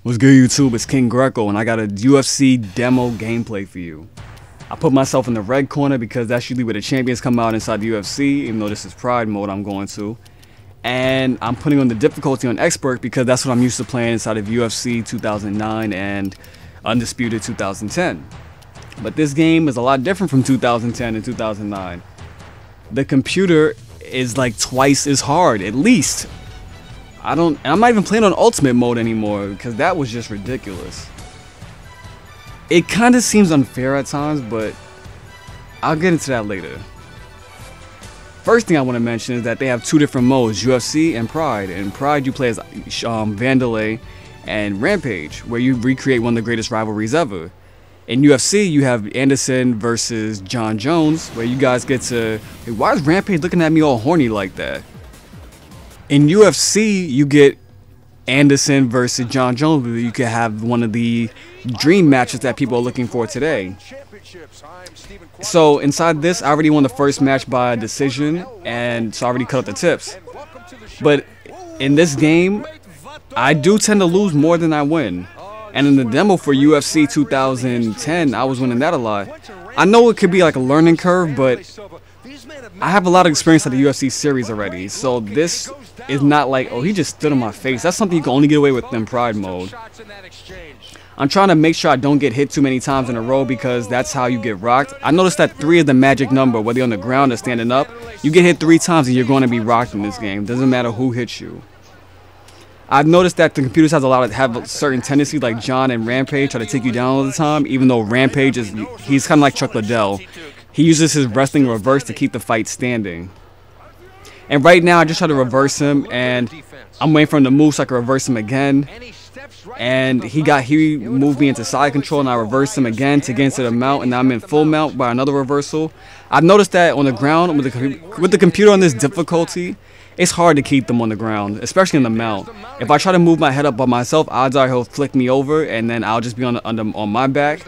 What's good, YouTube? It's King Greco, and I got a UFC demo gameplay for you. I put myself in the red corner because that's usually where the champions come out inside the UFC, even though this is Pride mode I'm going to. And I'm putting on the difficulty on Expert because that's what I'm used to playing inside of UFC 2009 and Undisputed 2010. But this game is a lot different from 2010 and 2009. The computer is like twice as hard, at least. I'm not even playing on ultimate mode anymore because that was just ridiculous. It kind of seems unfair at times, but I'll get into that later. First thing I want to mention is that they have two different modes, UFC and Pride. In Pride you play as Wanderlei and Rampage, where you recreate one of the greatest rivalries ever. In UFC you have Anderson versus John Jones, where you guys get to... Hey, why is Rampage looking at me all horny like that? In UFC, you get Anderson versus John Jones, where you could have one of the dream matches that people are looking for today. So inside this, I already won the first match by decision, and so I already cut up the tips. But in this game, I do tend to lose more than I win. And in the demo for UFC 2010, I was winning that a lot. I know it could be like a learning curve, but I have a lot of experience at the UFC series already, so this is not like, oh, he just stood on my face. That's something you can only get away with in Pride mode. I'm trying to make sure I don't get hit too many times in a row because that's how you get rocked. I noticed that 3 is the magic number, whether you're on the ground or standing up. You get hit 3 times and you're going to be rocked in this game. Doesn't matter who hits you. I've noticed that the computers have a certain tendency, like John and Rampage, try to take you down all the time, even though Rampage he's kind of like Chuck Liddell. He uses his wrestling reverse to keep the fight standing. And right now I just try to reverse him, and I'm waiting for him to move so I can reverse him again. And he moved me into side control, and I reversed him again to get into the mount, and now I'm in full mount by another reversal. I've noticed that on the ground with the computer on this difficulty, it's hard to keep them on the ground, especially in the mount. If I try to move my head up by myself, odds are he'll flick me over, and then I'll just be on my back.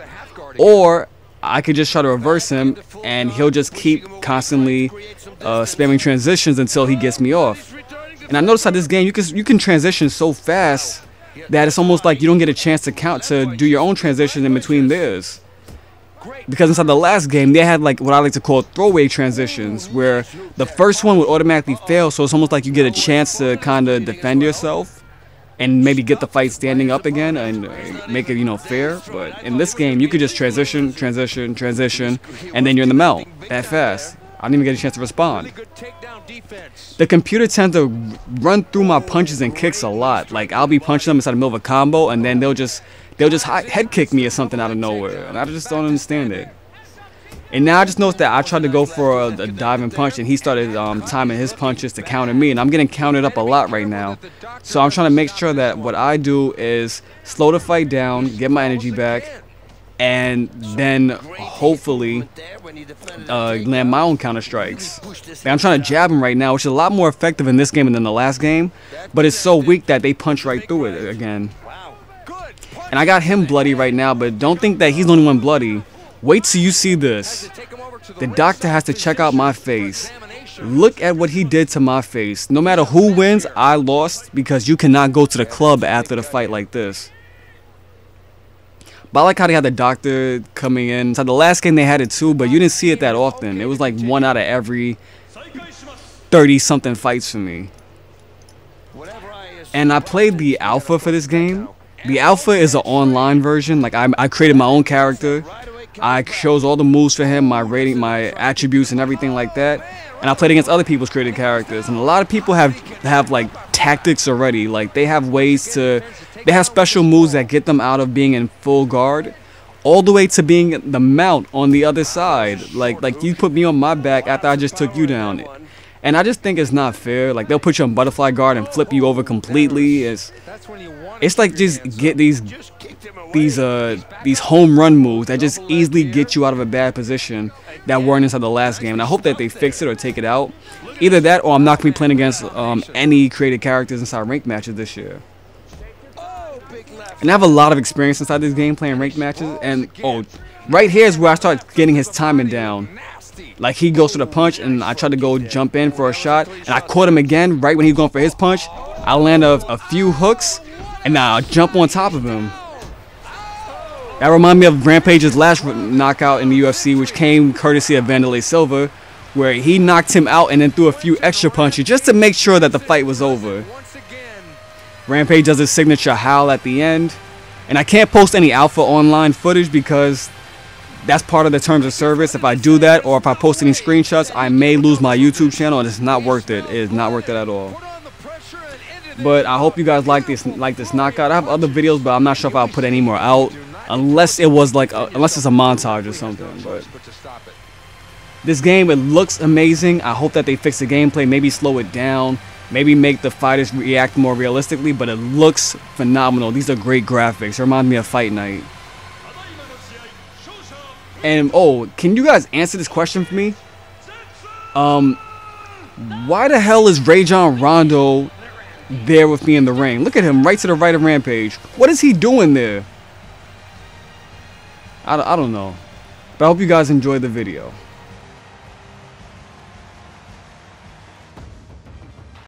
Or I could just try to reverse him, and he'll just keep constantly spamming transitions until he gets me off. And I noticed how this game, you can transition so fast that it's almost like you don't get a chance to do your own transition in between theirs. Because inside the last game, they had like what I like to call throwaway transitions, where the first one would automatically fail, so it's almost like you get a chance to kind of defend yourself and maybe get the fight standing up again and make it, you know, fair. But in this game, you could just transition, and then you're in the mount that fast. I didn't even get a chance to respond. The computer tends to run through my punches and kicks a lot. Like, I'll be punching them inside the middle of a combo, and then they'll just head kick me or something out of nowhere, and I just don't understand it. And now I just noticed that I tried to go for a diving punch, and he started timing his punches to counter me, and I'm getting countered up a lot right now. So I'm trying to make sure that what I do is slow the fight down, get my energy back, and then hopefully land my own counter strikes. And I'm trying to jab him right now, which is a lot more effective in this game than the last game, but it's so weak that they punch right through it again. And I got him bloody right now, but don't think that he's the only one bloody. Wait till you see this. The doctor has to check out my face. Look at what he did to my face. No matter who wins, I lost, because you cannot go to the club after the fight like this. But I like how they had the doctor coming in. So the last game they had it too, but you didn't see it that often. It was like 1 out of every 30-something fights for me. And I played the alpha for this game. The alpha is an online version. Like, I created my own character. I chose all the moves for him, my rating, my attributes, and everything like that. And I played against other people's created characters. And a lot of people have like tactics already. Like, they have they have special moves that get them out of being in full guard, all the way to being the mount on the other side. Like you put me on my back after I just took you down. And I just think it's not fair. Like, they'll put you on butterfly guard and flip you over completely. It's like, just get these home run moves that just easily get you out of a bad position that weren't inside the last game. And I hope that they fix it or take it out. Either that, or I'm not going to be playing against any created characters inside ranked matches this year. And I have a lot of experience inside this game playing ranked matches. And right here is where I start getting his timing down. Like, he goes for the punch, and I tried to go jump in for a shot, and I caught him again right when he was going for his punch. I land a few hooks, and now I jump on top of him. That reminds me of Rampage's last knockout in the UFC, which came courtesy of Wanderlei Silva, where he knocked him out and then threw a few extra punches just to make sure that the fight was over. Rampage does his signature howl at the end, and I can't post any alpha online footage because that's part of the terms of service. If I do that, or if I post any screenshots, I may lose my YouTube channel, and it's not worth it. It is not worth it at all. But I hope you guys like this knockout. I have other videos, but I'm not sure if I'll put any more out, unless it was like unless it's a montage or something. But this game, it looks amazing. I hope that they fix the gameplay, maybe slow it down, maybe make the fighters react more realistically, but it looks phenomenal. These are great graphics. It reminds me of Fight Night. And oh, can you guys answer this question for me? Why the hell is Rajon Rondo there with me in the ring? Look at him, right to the right of Rampage. What is he doing there? I don't know. But I hope you guys enjoyed the video.